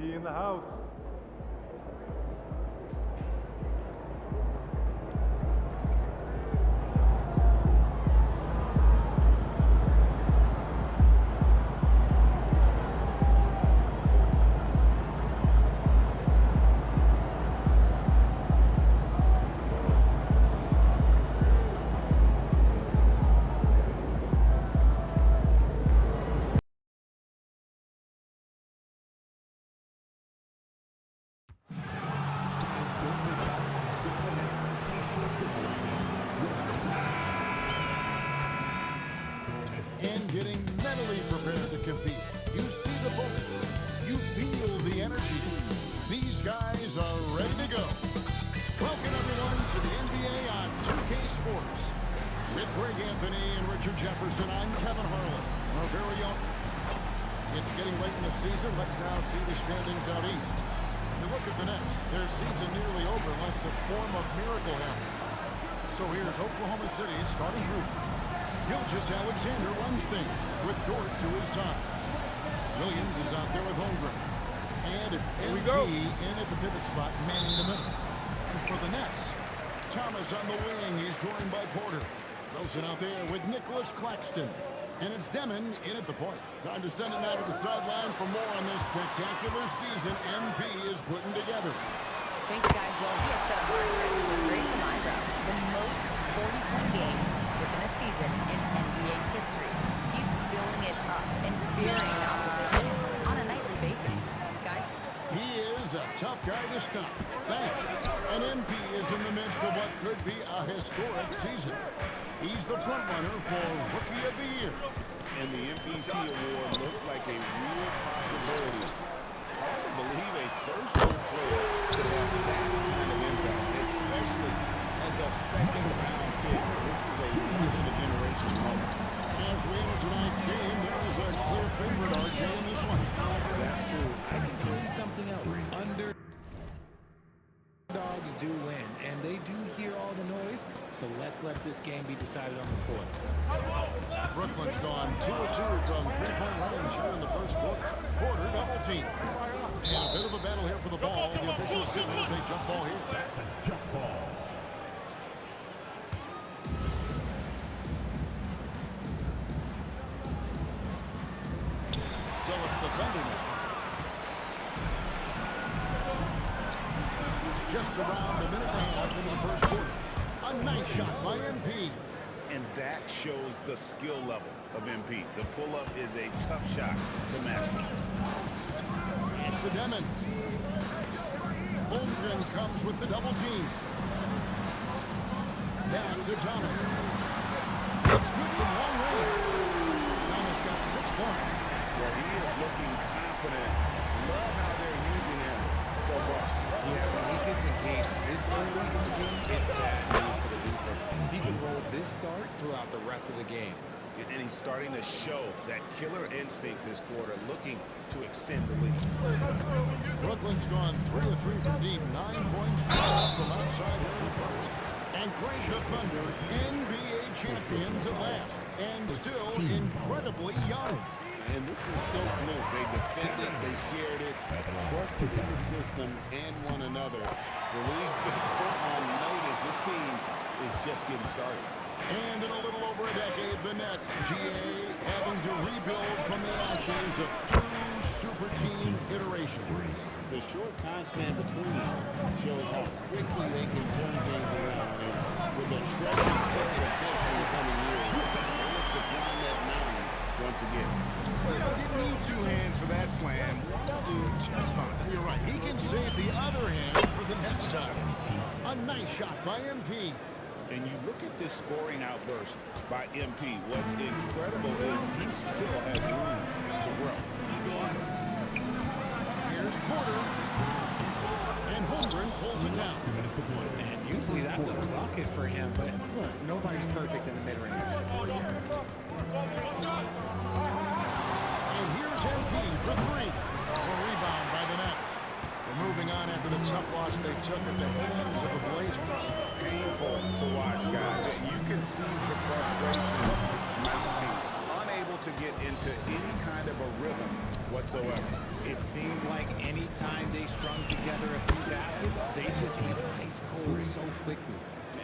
MP in the house. Getting mentally prepared to compete. You see the focus. You feel the energy. These guys are ready to go. Welcome, everyone, to the NBA on 2K Sports. With Greg Anthony and Richard Jefferson, I'm Kevin Harlan. Our very own. It's getting late in the season. Let's now see the standings out east. And look at the Nets. Their season nearly over unless a form of miracle happened. So here's Oklahoma City's starting group. Gilgeous-Alexander runs things with Dort to his side. Williams is out there with Holmgren. And it's MP in at the pivot spot, manning the middle. And for the Nets, Thomas on the wing. He's joined by Porter. Rosen out there with Nicholas Claxton. And it's Demon in at the point. Time to send it out to the sideline for more on this spectacular season MP is putting together. Thanks, guys. Well, he has set a hard record with Grayson eyebrows. The most 40-point games within a season in NBA history. He's filling it up and varying opposition on a nightly basis. Guys? He is a tough guy to stop. Thanks. And MP is in the midst of what could be a historic season. He's the front runner for Rookie of the Year. And the MVP award looks like a real possibility. Hard to believe a first-year player could have that kind of impact, especially as a second-round pick. This is a once-in-a-generation moment. As we enter tonight's game, there is a clear favorite, RJ, in this one. That's true. I can tell you something else. Underdogs do win, and they do hear all the noise, so let's let this game be decided on the court. Brooklyn's gone 2 of 2 from three-point range here in the first quarter. Porter double team. And a bit of a battle here for the ball. The official signals a jump ball here. So it's the Thunder now. Just around a minute and a half into the first quarter. A nice shot by MP. And that shows the skill level of MP. The pull-up is a tough shot to master. And for Demon. Holmgren comes with the double team. Back to Thomas. It's good from long range. Thomas got 6 points. Well, he is looking confident. Love how they're using him so far. Yeah, when he gets engaged this early in the game, it's bad news for the defense. He can roll this start throughout the rest of the game. And he's starting to show that killer instinct this quarter, looking to extend the lead. Brooklyn's gone 3 of 3 from deep, 9 points from outside here in the first. And Craig the Thunder, NBA champions at last, and still incredibly young. And this is still fluid. They defended, they shared it, trusted in the system and one another. The league's been put on notice. This team is just getting started. And in a little over a decade, the Nets, GA, having to rebuild from the ashes of 2 super team iterations. The short time span between shows how quickly they can turn things around. And with a treasure circle of picks in the coming years, they look to climb that mountain once again. Well, didn't need 2 hands for that slam. One do just fine. You're right. He can save the other hand for the next time. A nice shot by MP. And you look at this scoring outburst by MP. What's incredible is he still has room to grow. Here's Porter. And Holmgren pulls it down. And usually that's a bucket for him, but look, nobody's perfect in the mid-range. And here's MP for 3. A rebound by the Nets. They're moving on after the tough loss they took at the hands of the Blazers. Painful to watch, guys. You can see the frustration mounting, unable to get into any kind of a rhythm whatsoever. It seemed like any time they strung together a few baskets, they just went ice cold so quickly.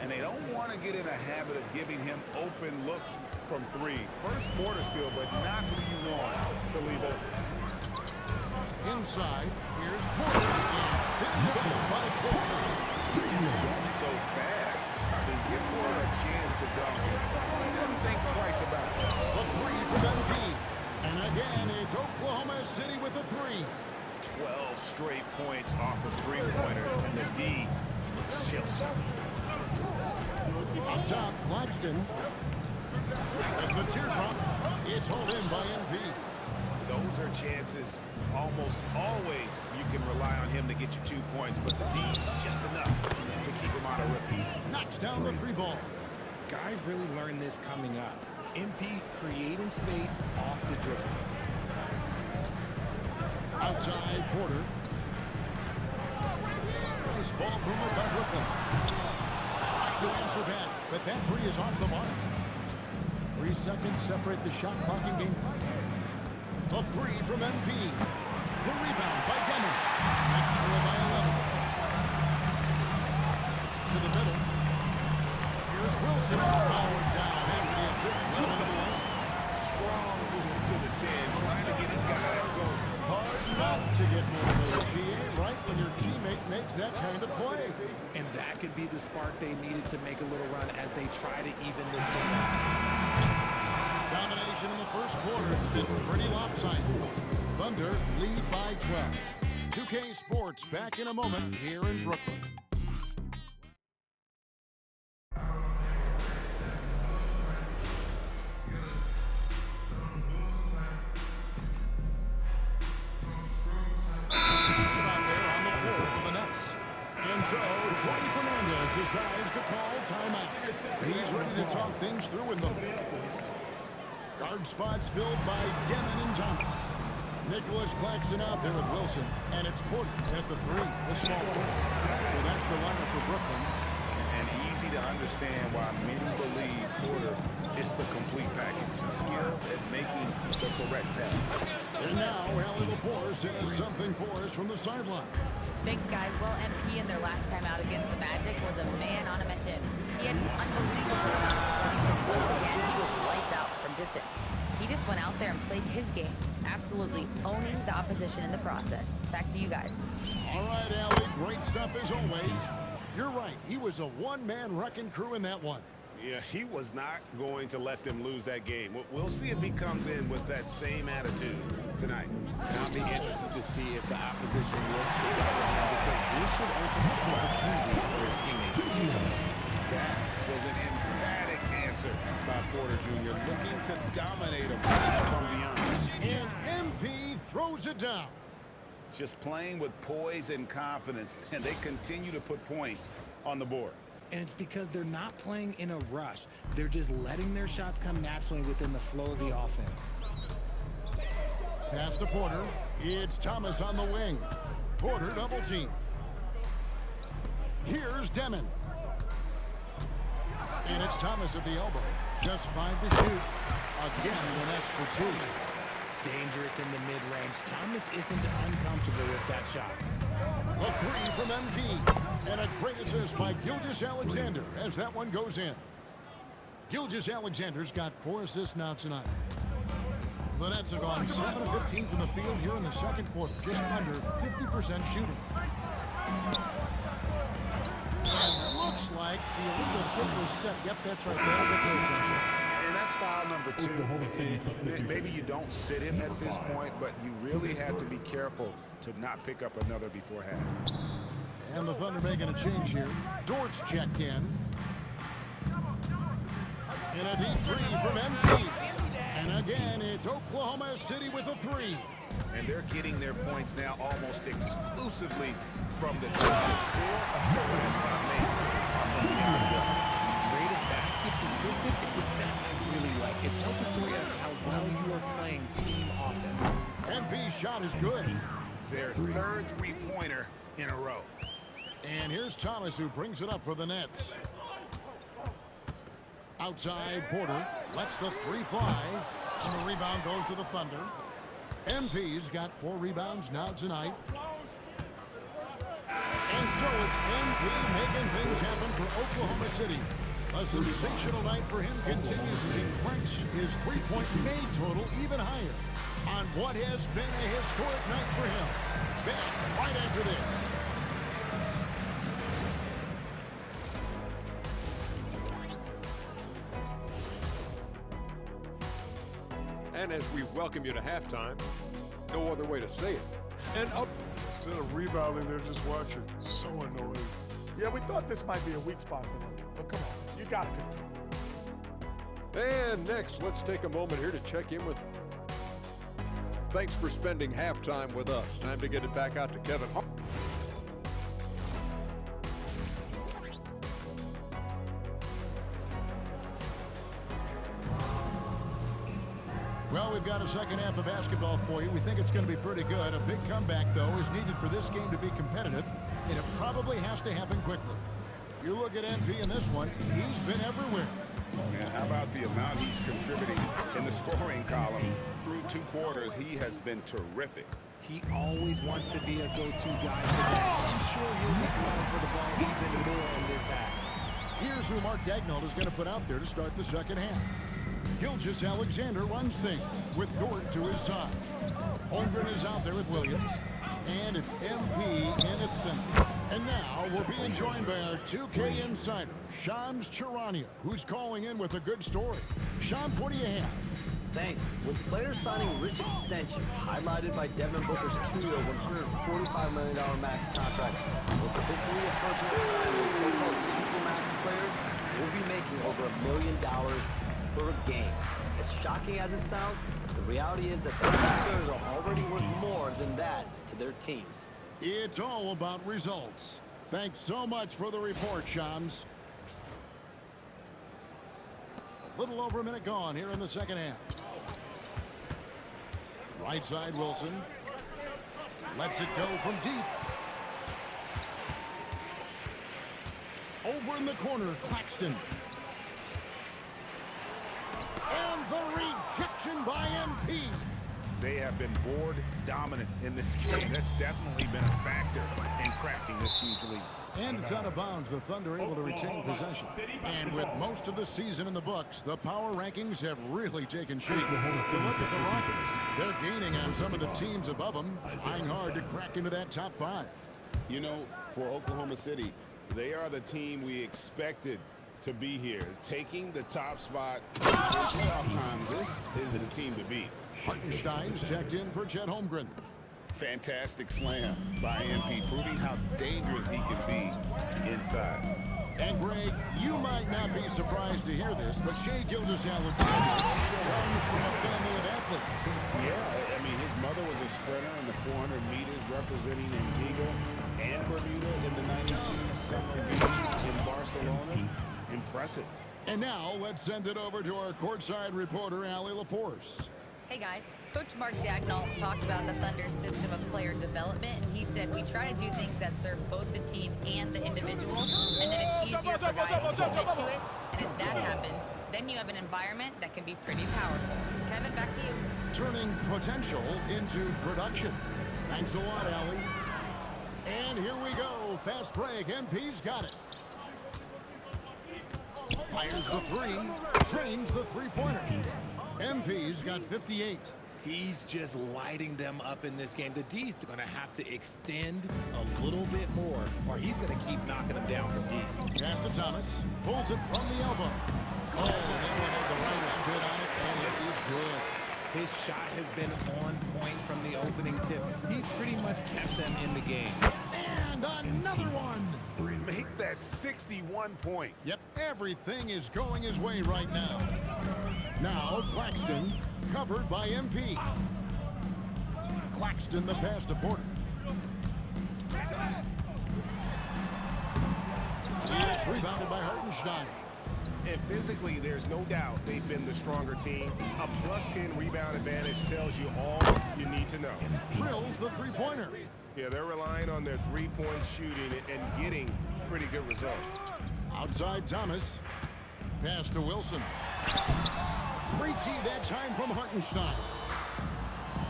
And they don't want to get in a habit of giving him open looks from three. First quarter still, but not who you want to leave open. Inside, here's Porter, and finished off by Porter. He just jumps so fast. I mean, give Porter a chance to dunk him. He doesn't think twice about it. A three from MP. And again, it's Oklahoma City with a three. 12 straight points off of three-pointers, and the D chills. Up top, Claxton. With the teardrop, it's hauled in by MP. Those are chances. Almost always you can rely on him to get you 2 points, but the D just enough to keep him out of rhythm. Knocks down the three ball. Guys really learned this coming up. MP creating space off the dribble. Outside, Porter. Nice ball movement by Brooklyn. Trying to answer back, but that three is off the mark. 3 seconds separate the shot clock and game clock. A three from MP. The rebound by Demon. That's trail by 11. To the middle. Here's Wilson. Powered down. And the assist. Let him in the lane. Strong moving to the 10, trying to get his guys going. Hard not to get motivated. He ain't right when your teammate makes that kind of play. And that could be the spark they needed to make a little run as they try to even this thing up. Domination in the first quarter. It's been pretty lopsided. Thunder lead by 12. 2K Sports back in a moment here in Brooklyn. Decides to call timeout. He's ready to talk things through with them. Guard spots filled by Demon and Thomas. Nicholas Claxton out there with Wilson, and it's Porter at the three, the small forward. So that's the lineup for Brooklyn. And easy to understand why many believe Porter is the complete package. Skill at making the correct pass. And now, Allie LaForce has something for us from the sideline. Thanks, guys. Well, MP in their last time out against the Magic was a man on a mission. He had an unbelievable amount of points, and once again, he was lights out from distance. He just went out there and played his game, absolutely owning the opposition in the process. Back to you guys. All right, Allie, great stuff as always. You're right. He was a one-man wrecking crew in that one. Yeah, he was not going to let them lose that game. We'll see if he comes in with that same attitude tonight. And I'll be interested to see if the opposition looks to double him, because this should open up opportunities for his teammates. That was an emphatic answer by Porter Jr., looking to dominate him from beyond. And MP throws it down. Just playing with poise and confidence, and they continue to put points on the board. And it's because they're not playing in a rush. They're just letting their shots come naturally within the flow of the offense. Pass to Porter. It's Thomas on the wing. Porter double team. Here's Demon. And it's Thomas at the elbow. Just 5 to shoot. Again, the next for 2. Dangerous in the mid-range. Thomas isn't uncomfortable with that shot. A three from MP. And a great assist by Gilgeous-Alexander as that one goes in. Gilgeous-Alexander's got 4 assists now tonight. The Nets have gone 7 of 15 from the field here in the second quarter, just under 50% shooting. And looks like the illegal kick was set. Yep, that's right. That'll get their attention. And that's foul number 2. Maybe you don't sit him at this point, but you really have to be careful to not pick up another before half. And the Thunder making a change here. Dort's checked in. And a deep three from MP. And again, it's Oklahoma City with a 3. And they're getting their points now almost exclusively from the top. 4 of their last 5 mates are from the area. Rate of baskets assisted, it's a stat I really like. It tells a story of how well you are playing team offense. MP's shot is good. Their 3rd three-pointer in a row. And here's Thomas, who brings it up for the Nets. Outside, Porter lets the 3 fly. And the rebound goes to the Thunder. MP's got 4 rebounds now tonight. And so it's MP making things happen for Oklahoma City. A sensational night for him continues as he cranks his three-point made total even higher on what has been a historic night for him. Back right after this. And as we welcome you to halftime, no other way to say it. And up. Instead of rebounding, they're just watching. So annoying. Yeah, we thought this might be a weak spot for them. But come on, you got to compete. And next, let's take a moment here to check in with. Thanks for spending halftime with us. Time to get it back out to Kevin. Well, we've got a second half of basketball for you. We think it's going to be pretty good. A big comeback, though, is needed for this game to be competitive, and it probably has to happen quickly. You look at MP in this one, he's been everywhere. And how about the amount he's contributing in the scoring column? Through 2 quarters, he has been terrific. He always wants to be a go-to guy for that. I'm sure he'll be going for the ball even more in this half. Here's who Mark Daigneault is going to put out there to start the second half. Gilgeous Alexander runs things with Dort to his side. Holmgren is out there with Williams. And it's MP in its center. And now we're being joined by our 2K insider, Shams Charania, who's calling in with a good story. Shams, what do you have? Thanks. With players signing rich extensions, highlighted by Devin Booker's 2-year, $145 million max contract, with particularly appropriate signing so-called supermax players, will be making over $1 million per game. As shocking as it sounds, the reality is that the players are already worth more than that to their teams. It's all about results. Thanks so much for the report, Shams. A little over a minute gone here in the second half. Right side, Wilson. Lets it go from deep. Over in the corner, Claxton. And the rejection by MP. They have been board dominant in this game. That's definitely been a factor in crafting this huge lead. And it's out of bounds. The Thunder able to retain possession. And with most of the season in the books, the power rankings have really taken shape. If you look at the Rockets, they're gaining on some of the teams above them, trying hard to crack into that top 5. You know, for Oklahoma City, they are the team we expected to be here. Taking the top spot in playoff time, this is the team to beat. Hartenstein's checked in for Chet Holmgren. Fantastic slam by MP, proving how dangerous he can be inside. And Greg, you might not be surprised to hear this, but Shai Gilgeous-Alexander comes from a family of athletes. Yeah, I mean, his mother was a sprinter in the 400 meters representing Antigua and Bermuda in the 92 Summer Games in Barcelona. Impressive. And now let's send it over to our courtside reporter, Allie LaForce. Hey guys, Coach Mark Daigneault talked about the Thunder's system of player development, and he said we try to do things that serve both the team and the individual, and then it's easier for guys to commit to it, and if that happens, then you have an environment that can be pretty powerful. Kevin, back to you. Turning potential into production. Thanks a lot, Allie. And here we go. Fast break. MP's got it. Fires the 3. Trains the three-pointer. MP's got 58. He's just lighting them up in this game. The D's going to have to extend a little bit more, or he's going to keep knocking them down from deep. Pass to Thomas. Pulls it from the elbow. Oh, that one had the right spin on it, and it is good. His shot has been on point from the opening tip. He's pretty much kept them in the game. And another one. Make that 61 points. Yep, everything is going his way right now. Now, Claxton, covered by MP. Claxton, the pass to Porter. It's rebounded by Hartenstein. And physically, there's no doubt they've been the stronger team. A +10 rebound advantage tells you all you need to know. Drills the three-pointer. Yeah, they're relying on their three-point shooting and getting pretty good results. Outside Thomas. Pass to Wilson. Great D that time from Hartenstein.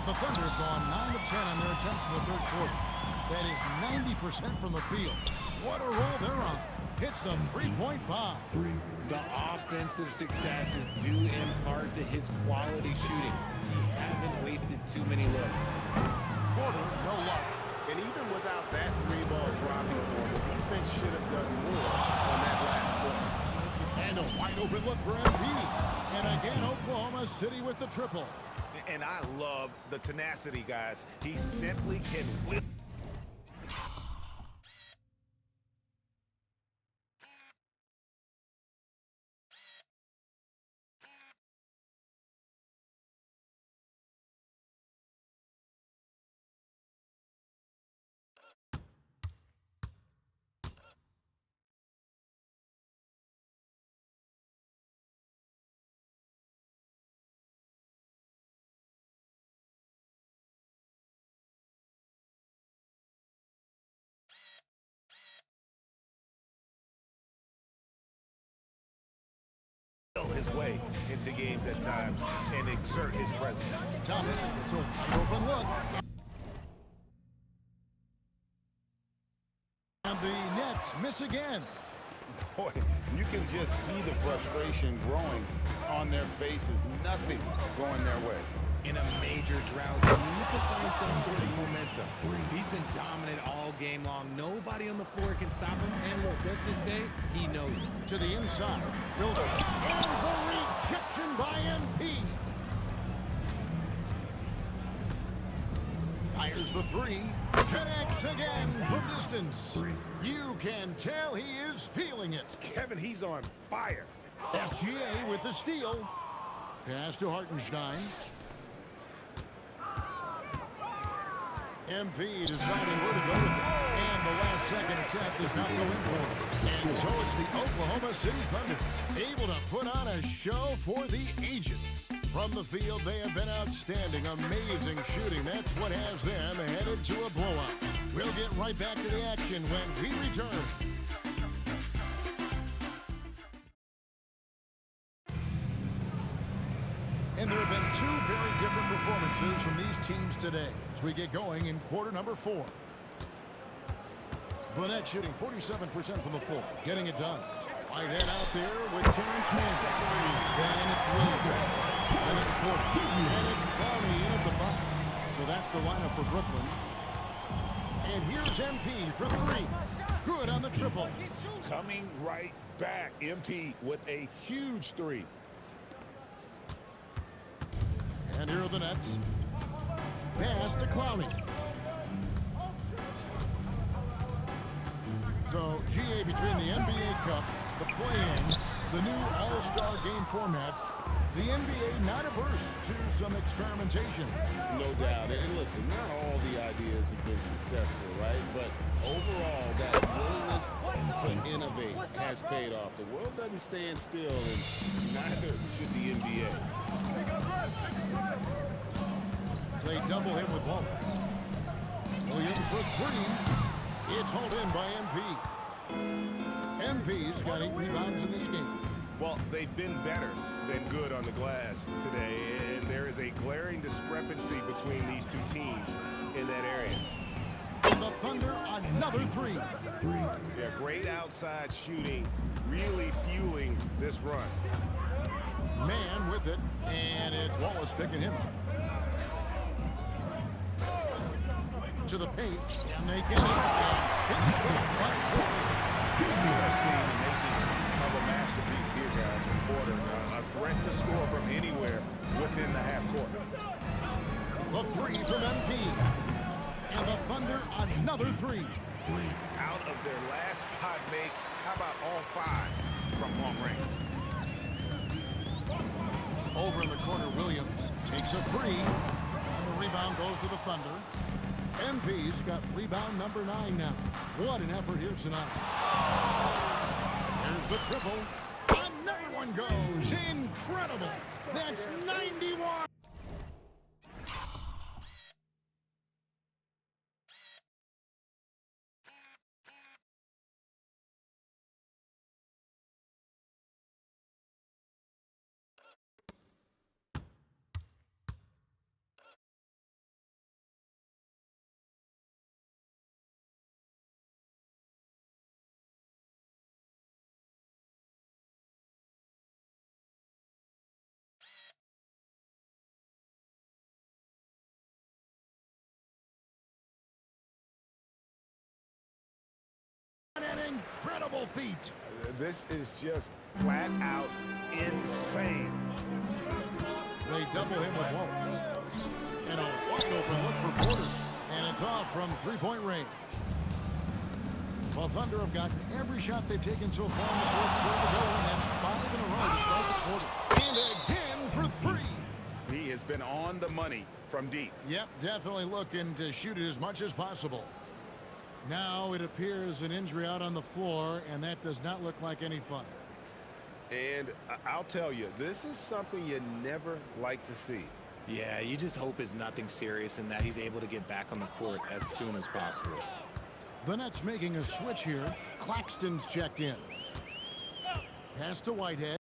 The Thunder have gone 9 of 10 on their attempts in the third quarter. That is 90% from the field. What a roll they're on. Hits the three-point bomb. The offensive success is due in part to his quality shooting. He hasn't wasted too many looks. Quarter, no luck. And even without that three-ball dropping for him, the defense should have done more on that last quarter. And a wide-open look for MP. And again, Oklahoma City with the triple. And I love the tenacity, guys. He simply can win. His way into games at times and exert his presence. Thomas, it's a wide-open look. And the Nets miss again. Boy, you can just see the frustration growing on their faces. Nothing going their way. In a major drought, you need to find some sort of momentum. He's been dominant all game long. Nobody on the floor can stop him. And look, let's just say he knows it. To the inside. Wilson. And the rejection by MP. Fires the three. Connects again from distance. You can tell he is feeling it. Kevin, he's on fire. SGA with the steal. Pass to Hartenstein. MP deciding where to go with it. And the last second attack does not go in for him. And so it's the Oklahoma City Thunder able to put on a show for the ages. From the field, they have been outstanding. Amazing shooting. That's what has them headed to a blowout. We'll get right back to the action when we return. And there have been two very different performances from these teams today as we get going in quarter number 4. Burnett shooting 47% from the floor, getting it done. Right head out there with Terrence Mann. Then it's Williams. Then it's Porter. And it's Clowney in at the 5. So that's the lineup for Brooklyn. And here's MP for 3. Good on the triple. Coming right back. MP with a huge 3. And here are the Nets. Pass to Clowney. So, GA between the NBA Cup, the play-in, the new All-Star Game formats, the NBA not averse to some experimentation. No doubt. And listen, not all the ideas have been successful, right? But overall, that willingness to innovate has paid off. The world doesn't stand still, and neither should the NBA. They double him with Wallace. Williams for 3. It's hauled in by MP. MP's got 8 rebounds in this game. Well, they've been better than good on the glass today, and there is a glaring discrepancy between these two teams in that area. And the Thunder, another 3. Yeah, great outside shooting, really fueling this run. Man with it, and it's Wallace picking him up. To the paint, and they get it, and finish it. We're seeing the makings of a masterpiece here, guys, from Porter. A threat to score from anywhere within the half court. The 3 from MP. And the Thunder, another 3. Out of their last 5 makes, how about all 5 from long range? Over in the corner, Williams takes a 3. And the rebound goes to the Thunder. MP's got rebound number 9 now. What an effort here tonight. There's the triple. Another one goes. Incredible. That's 91. incredible feat. This is just flat out insane. They double him with Wallace. And a wide open look for Porter. And it's off from three-point range. Well, Thunder have gotten every shot they've taken so far in the fourth quarter to go, and that's 5 in a row to start the quarter. And again for 3. He has been on the money from deep. Yep, definitely looking to shoot it as much as possible. Now it appears an injury out on the floor, and that does not look like any fun. And I'll tell you, this is something you never like to see. Yeah, you just hope it's nothing serious and that he's able to get back on the court as soon as possible. The Nets making a switch here. Claxton's checked in. Pass to Whitehead.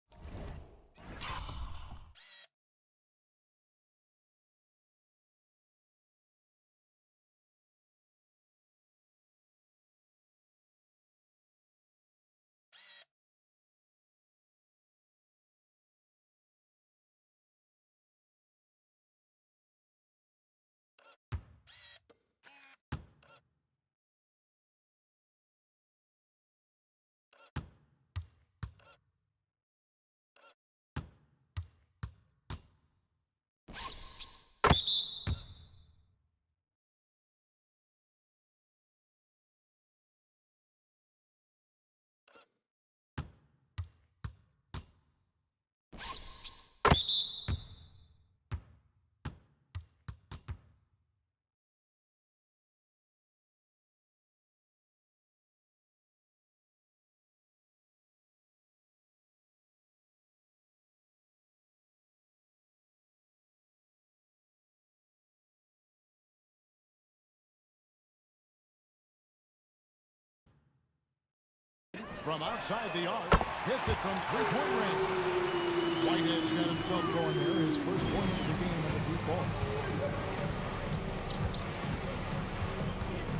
From outside the arc, hits it from three-point range. Whitehead's got himself going there. His first points of the game on the deep ball.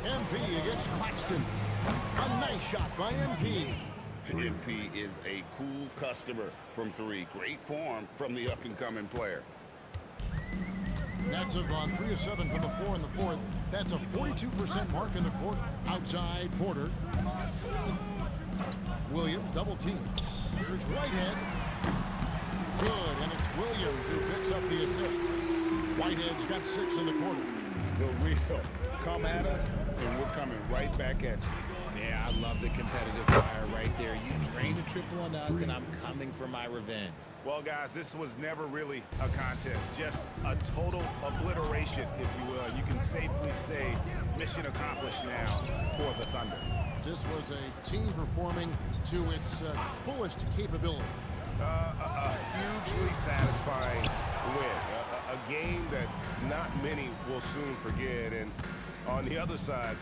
MP against Claxton. A nice shot by MP. MP is a cool customer from 3. Great form from the up-and-coming player. Nets have gone 3 of 7 from the floor in the fourth. That's a 42% mark in the quarter. Outside Porter. Williams double team. Here's Whitehead. Good, and it's Williams who picks up the assist. Whitehead's got 6 in the quarter. The real come at us, and we're coming right back at you. Yeah, I love the competitive fire right there. You drain a triple on us, and I'm coming for my revenge. Well, guys, this was never really a contest. Just a total obliteration, if you will. You can safely say mission accomplished now for the Thunder. This was a team performing to its fullest capability. A hugely satisfying win. A game that not many will soon forget. And on the other side,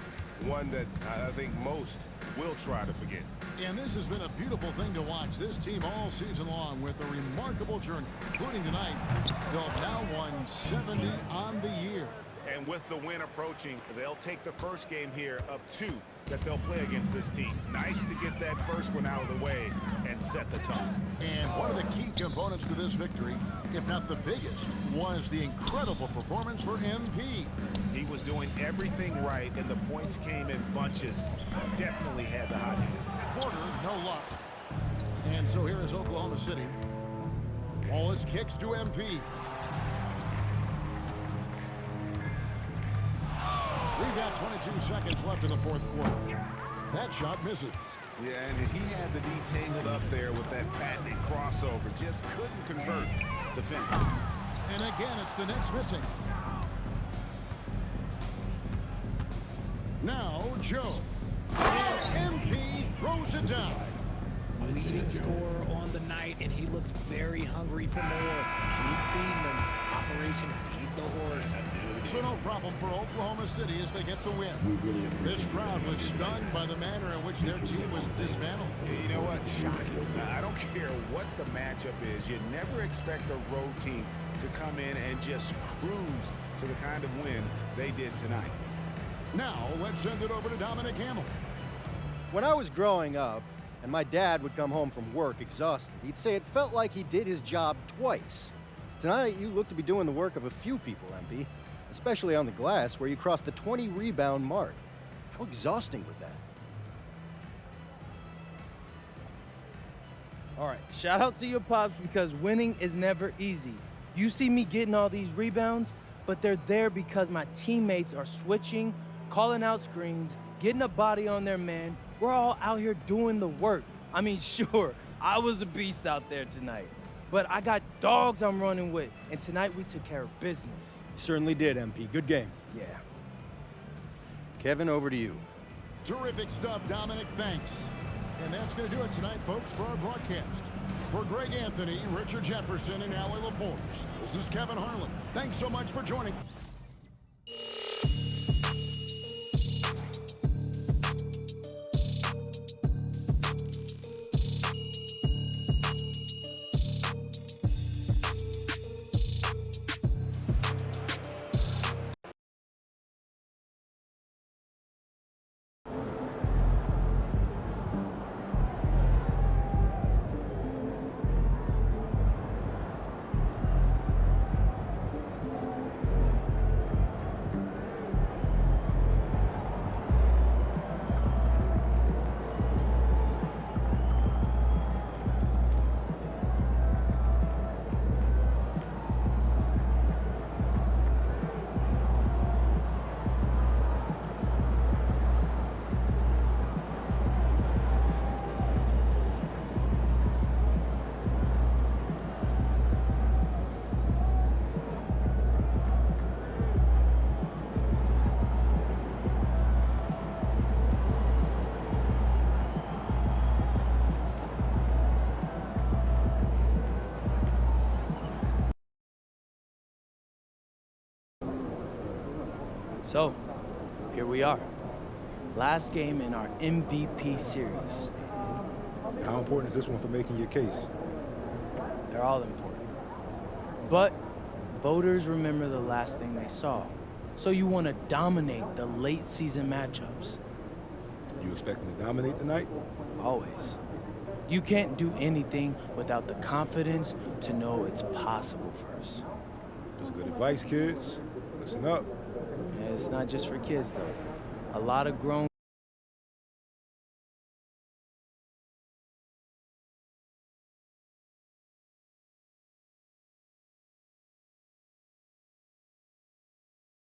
one that I think most will try to forget. And this has been a beautiful thing to watch. This team all season long with a remarkable journey, including tonight. They'll have now won 70 on the year. And with the win approaching, they'll take the first game here of 2 that they'll play against this team. Nice to get that first one out of the way and set the tone. And one of the key components to this victory, if not the biggest, was the incredible performance for MP. He was doing everything right, and the points came in bunches. Definitely had the hot hand. Porter, no luck. And so here is Oklahoma City. Wallace kicks to MP. We've got 22 seconds left in the fourth quarter. That shot misses. Yeah, and he had the D tangled up there with that patented crossover. Just couldn't convert the finish. And again, it's the Nets missing. Now, Joe. And MP throws it down. Leading scorer on the night, and he looks very hungry for more. Keep feeding him. Operation Feed the Horse. So no problem for Oklahoma City as they get the win. This crowd was stunned by the manner in which their team was dismantled. You know what? Shocking. I don't care what the matchup is. You never expect a road team to come in and just cruise to the kind of win they did tonight. Now, let's send it over to Dominic Hamill. When I was growing up, and my dad would come home from work exhausted, he'd say it felt like he did his job twice. Tonight, you look to be doing the work of a few people, MP. Especially on the glass, where you crossed the 20-rebound mark. How exhausting was that? All right, shout out to your pops because winning is never easy. You see me getting all these rebounds, but they're there because my teammates are switching, calling out screens, getting a body on their man. We're all out here doing the work. I mean, sure, I was a beast out there tonight, but I got dogs I'm running with, and tonight we took care of business. You certainly did, MP. Good game. Yeah. Kevin, over to you. Terrific stuff, Dominic. Thanks. And that's going to do it tonight, folks, for our broadcast. For Greg Anthony, Richard Jefferson, and Allie LaForce, this is Kevin Harlan. Thanks so much for joining. So, here we are. Last game in our MVP series. How important is this one for making your case? They're all important. But voters remember the last thing they saw. So you want to dominate the late season matchups. You expecting to dominate tonight? Always. You can't do anything without the confidence to know it's possible first. That's good advice, kids. Listen up. Yeah, it's not just for kids, though. A lot of grown